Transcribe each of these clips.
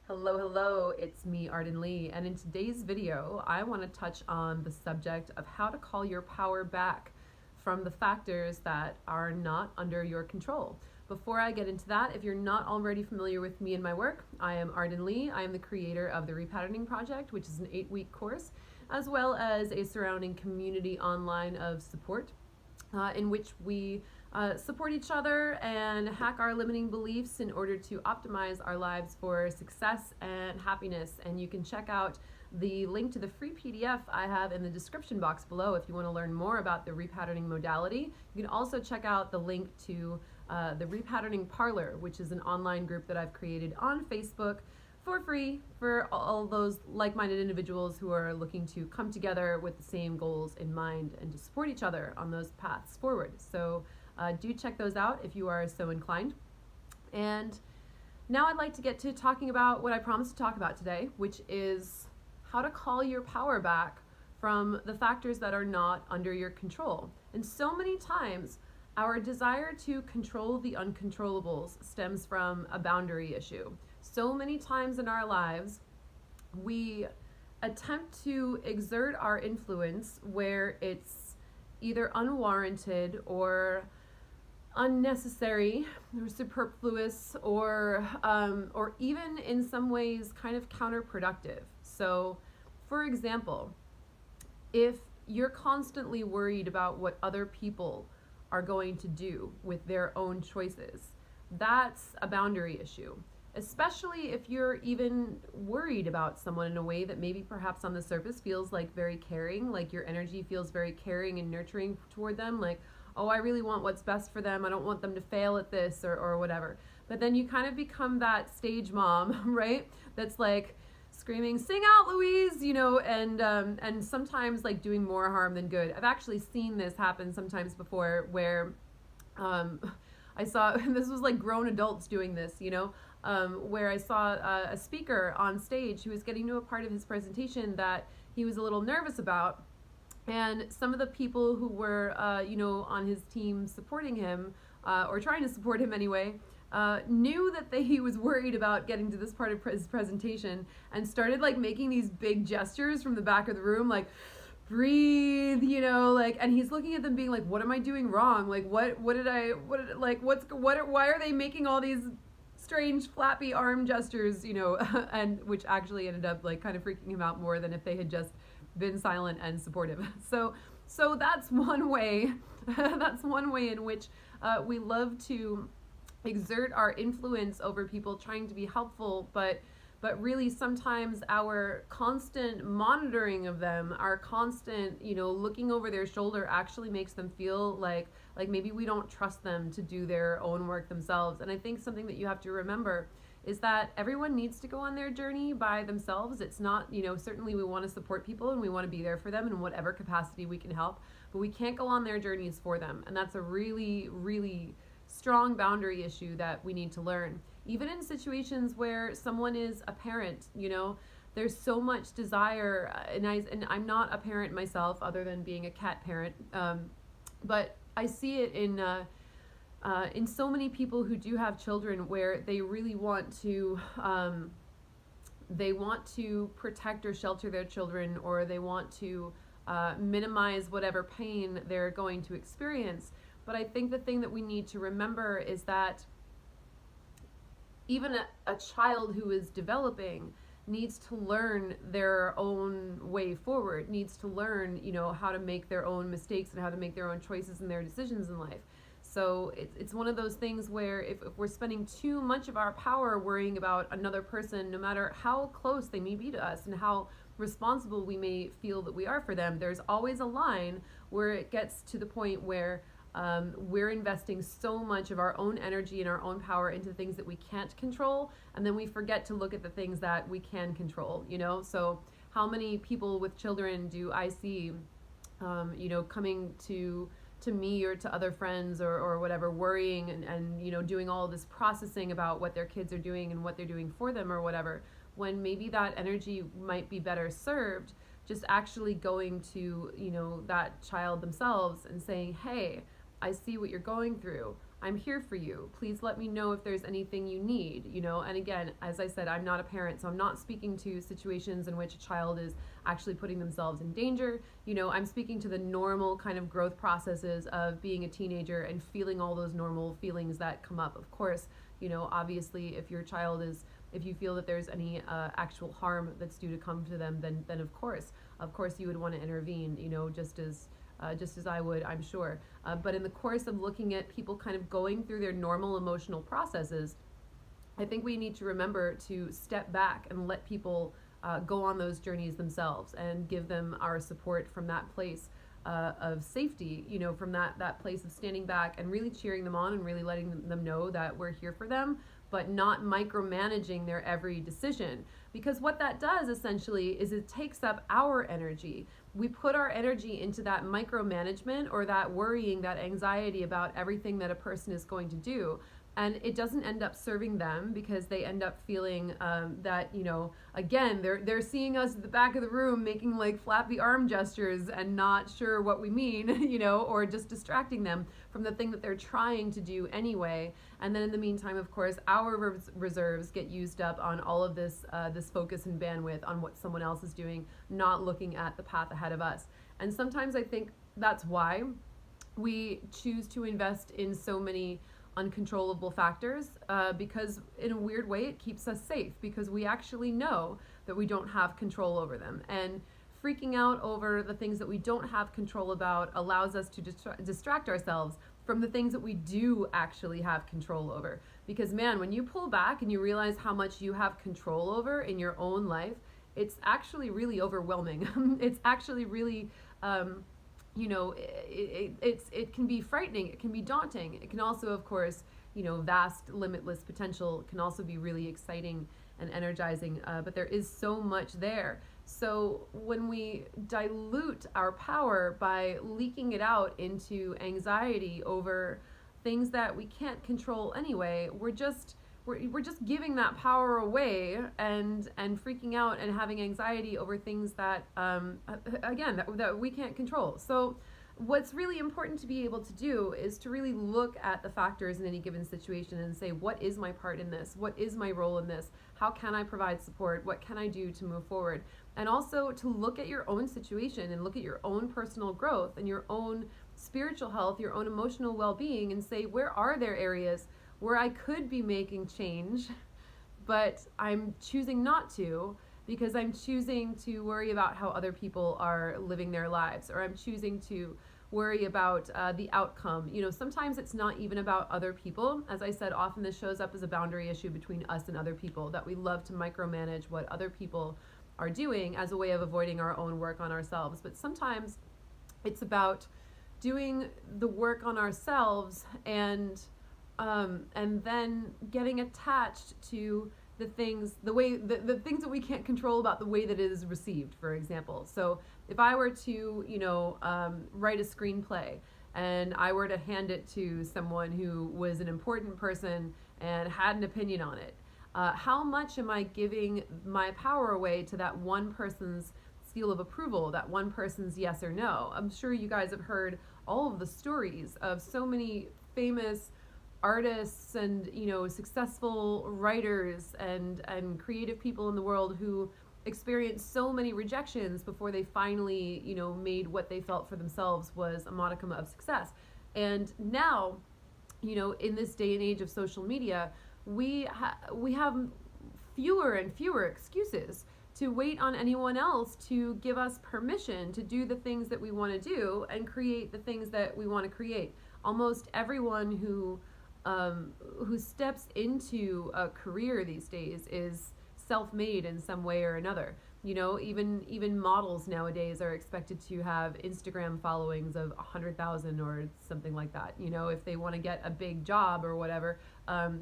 Hello, it's me, Arden Lee, and in today's video, I want to touch on the subject of how to call your power back from the factors that are not under your control. Before I get into that, if you're not already familiar with me and my work, I am Arden Lee. I am the creator of the Repatterning Project, which is an 8-week course, as well as a surrounding community online of support in which we support each other and hack our limiting beliefs in order to optimize our lives for success and happiness. And you can check out the link to the free PDF I have in the description box below if you want to learn more about the repatterning modality. You can also check out the link to the Repatterning Parlor, which is an online group that I've created on Facebook for free for all those like-minded individuals who are looking to come together with the same goals in mind and to support each other on those paths forward. So do check those out if you are so inclined. And now I'd like to get to talking about what I promised to talk about today, which is how to call your power back from the factors that are not under your control. And so many times our desire to control the uncontrollables stems from a boundary issue. So many times in our lives, we attempt to exert our influence where it's either unwarranted or unnecessary or superfluous or even in some ways kind of counterproductive. So, for example, if you're constantly worried about what other people are going to do with their own choices, that's a boundary issue. Especially if you're even worried about someone in a way that maybe perhaps on the surface feels like very caring, like your energy feels very caring and nurturing toward them, like, oh, I really want what's best for them, I don't want them to fail at this or whatever. But then you kind of become that stage mom, right? That's like screaming, sing out, Louise, and sometimes like doing more harm than good. I've actually seen this happen sometimes before where I saw, this was like grown adults doing this, where I saw a speaker on stage who was getting to a part of his presentation that he was a little nervous about. And some of the people who were, on his team supporting him, or trying to support him anyway, knew that he was worried about getting to this part of his presentation and started like making these big gestures from the back of the room, like, breathe, and he's looking at them being like, what am I doing wrong? Like, why are they making all these strange flappy arm gestures, and which actually ended up like kind of freaking him out more than if they had just been silent and supportive. So that's one way, that's one way in which we love to exert our influence over people trying to be helpful, but really sometimes our constant monitoring of them, our constant, looking over their shoulder actually makes them feel like maybe we don't trust them to do their own work themselves. And I think something that you have to remember is that everyone needs to go on their journey by themselves. It's not, certainly we want to support people and we want to be there for them in whatever capacity we can help, but we can't go on their journeys for them. And that's a really, really strong boundary issue that we need to learn. Even in situations where someone is a parent, there's so much desire, and I'm not a parent myself other than being a cat parent, but I see it in so many people who do have children where they really want to protect or shelter their children, or they want to minimize whatever pain they're going to experience. But I think the thing that we need to remember is that even a child who is developing needs to learn their own way forward, needs to learn, how to make their own mistakes and how to make their own choices and their decisions in life. So it's one of those things where if we're spending too much of our power worrying about another person, no matter how close they may be to us and how responsible we may feel that we are for them, there's always a line where it gets to the point where we're investing so much of our own energy and our own power into things that we can't control, and then we forget to look at the things that we can control, So how many people with children do I see, coming to me or to other friends or whatever, worrying and doing all this processing about what their kids are doing and what they're doing for them or whatever, when maybe that energy might be better served just actually going to, that child themselves and saying, hey, I see what you're going through. I'm here for you. Please let me know if there's anything you need, you know. And again, as I said, I'm not a parent, so I'm not speaking to situations in which a child is actually putting themselves in danger. You know, I'm speaking to the normal kind of growth processes of being a teenager and feeling all those normal feelings that come up. Of course, you know, obviously, if your child is, if you feel that there's any actual harm that's due to come to them, then of course you would want to intervene, you know, just as I would, I'm sure. But in the course of looking at people kind of going through their normal emotional processes, I think we need to remember to step back and let people go on those journeys themselves and give them our support from that place of safety, you know, from that place of standing back and really cheering them on and really letting them know that we're here for them, but not micromanaging their every decision. Because what that does essentially is it takes up our energy. We put our energy into that micromanagement or that worrying, that anxiety about everything that a person is going to do. And it doesn't end up serving them because they end up feeling that, you know, again, they're seeing us at the back of the room making like flappy arm gestures and not sure what we mean, you know, or just distracting them from the thing that they're trying to do anyway. And then in the meantime, of course, our reserves get used up on all of this focus and bandwidth on what someone else is doing, not looking at the path ahead of us. And sometimes I think that's why we choose to invest in so many uncontrollable factors, because in a weird way it keeps us safe, because we actually know that we don't have control over them. And freaking out over the things that we don't have control about allows us to distract ourselves from the things that we do actually have control over. Because man, when you pull back and you realize how much you have control over in your own life, it's actually really overwhelming. It's actually really you know, it can be frightening, it can be daunting. It can also, of course, you know, vast, limitless potential can also be really exciting and energizing, but there is so much there. So when we dilute our power by leaking it out into anxiety over things that we can't control anyway, we're just giving that power away and freaking out and having anxiety over things that again that we can't control. So what's really important to be able to do is to really look at the factors in any given situation and say, what is my part in this? What is my role in this? How can I provide support? What can I do to move forward? And also to look at your own situation and look at your own personal growth and your own spiritual health, your own emotional well-being, and say, where are there areas where I could be making change, but I'm choosing not to because I'm choosing to worry about how other people are living their lives, or I'm choosing to worry about the outcome. You know, sometimes it's not even about other people. As I said, often this shows up as a boundary issue between us and other people, that we love to micromanage what other people are doing as a way of avoiding our own work on ourselves. But sometimes it's about doing the work on ourselves and then getting attached to the things, the things that we can't control about the way that it is received, for example. So if I were to, you know, write a screenplay and I were to hand it to someone who was an important person and had an opinion on it, how much am I giving my power away to that one person's seal of approval, that one person's yes or no? I'm sure you guys have heard all of the stories of so many famous artists and, you know, successful writers and creative people in the world who experienced so many rejections before they finally, you know, made what they felt for themselves was a modicum of success. And now, you know, in this day and age of social media, we have fewer and fewer excuses to wait on anyone else to give us permission to do the things that we want to do and create the things that we want to create. Almost everyone who steps into a career these days is self-made in some way or another. You know, even models nowadays are expected to have Instagram followings of 100,000 or something like that. You know, if they want to get a big job or whatever.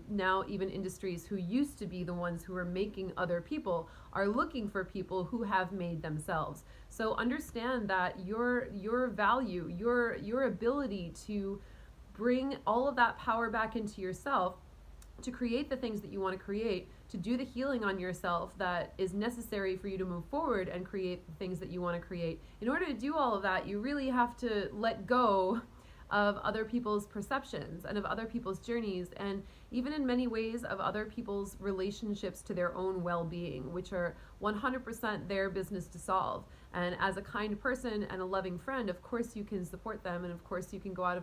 Now even industries who used to be the ones who were making other people are looking for people who have made themselves. So understand that your value, your ability to bring all of that power back into yourself, to create the things that you want to create, to do the healing on yourself that is necessary for you to move forward and create the things that you want to create. In order to do all of that, you really have to let go of other people's perceptions and of other people's journeys, and even in many ways of other people's relationships to their own well-being, which are 100% their business to solve. And as a kind person and a loving friend, of course you can support them, and of course you can go out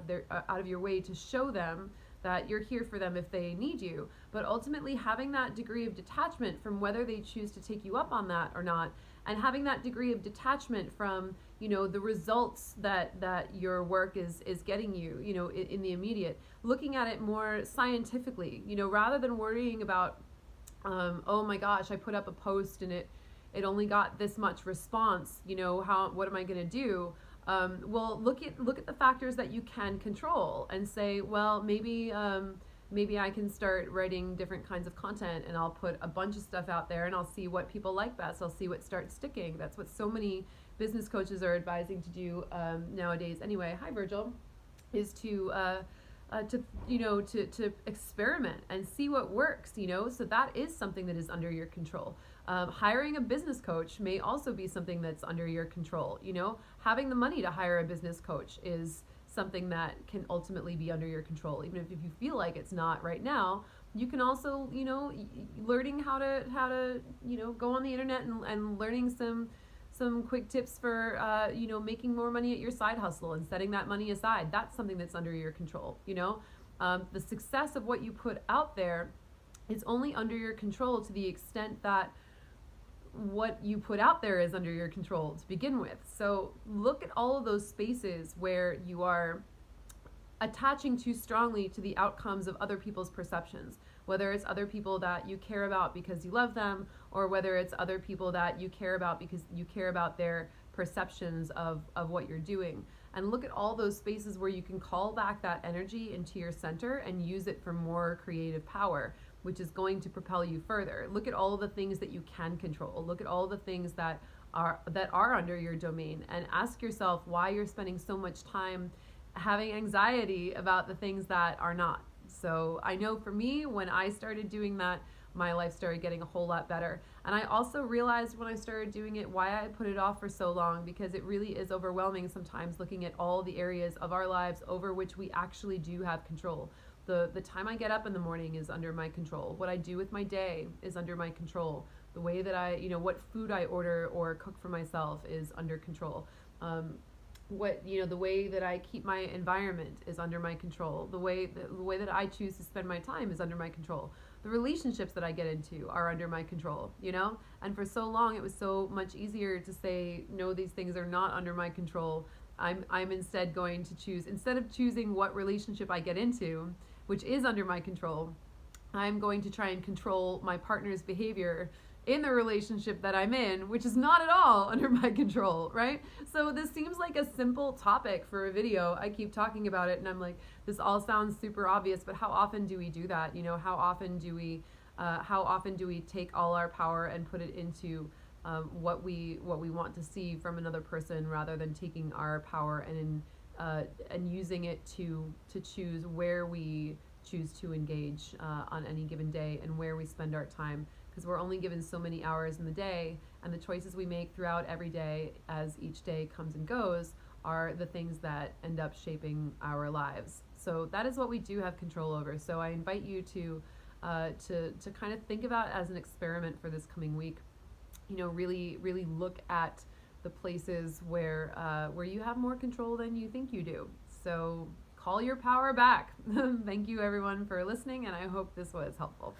of your way to show them that you're here for them if they need you. But ultimately, having that degree of detachment from whether they choose to take you up on that or not, and having that degree of detachment from, the results that your work is getting you, in the immediate, looking at it more scientifically, rather than worrying about, oh my gosh, I put up a post and it only got this much response, what am I going to do? Well, look at the factors that you can control and say, well, maybe I can start writing different kinds of content, and I'll put a bunch of stuff out there and I'll see what people like best. I'll see what starts sticking. That's what so many business coaches are advising to do nowadays. Anyway, hi Virgil, is to experiment and see what works. So that is something that is under your control. Hiring a business coach may also be something that's under your control. Having the money to hire a business coach is something that can ultimately be under your control. Even if you feel like it's not right now, you can also, learning how to go on the internet and learning some quick tips for, making more money at your side hustle and setting that money aside. That's something that's under your control. The success of what you put out there is only under your control to the extent that what you put out there is under your control to begin with. So look at all of those spaces where you are attaching too strongly to the outcomes of other people's perceptions, whether it's other people that you care about because you love them, or whether it's other people that you care about because you care about their perceptions of what you're doing. And look at all those spaces where you can call back that energy into your center and use it for more creative power, which is going to propel you further. Look at all of the things that you can control. Look at all the things that are under your domain, and ask yourself why you're spending so much time having anxiety about the things that are not. So I know for me, when I started doing that, my life started getting a whole lot better. And I also realized when I started doing it why I put it off for so long, because it really is overwhelming sometimes looking at all the areas of our lives over which we actually do have control. The time I get up in the morning is under my control. What I do with my day is under my control. The way that what food I order or cook for myself is under control. The way that I keep my environment is under my control. The way that I choose to spend my time is under my control. The relationships that I get into are under my control, And for so long, it was so much easier to say, no, these things are not under my control. I'm instead going to choose, instead of choosing what relationship I get into, which is under my control, I'm going to try and control my partner's behavior in the relationship that I'm in, which is not at all under my control, right? So this seems like a simple topic for a video. I keep talking about it and I'm like, this all sounds super obvious, but how often do we do that? How often do we take all our power and put it into what we want to see from another person, rather than taking our power and using it to choose where we choose to engage on any given day and where we spend our time, because we're only given so many hours in the day, and the choices we make throughout every day as each day comes and goes are the things that end up shaping our lives. So that is what we do have control over. So I invite you to kind of think about it as an experiment for this coming week. Really look at the places where you have more control than you think you do. So call your power back. Thank you everyone for listening, and I hope this was helpful.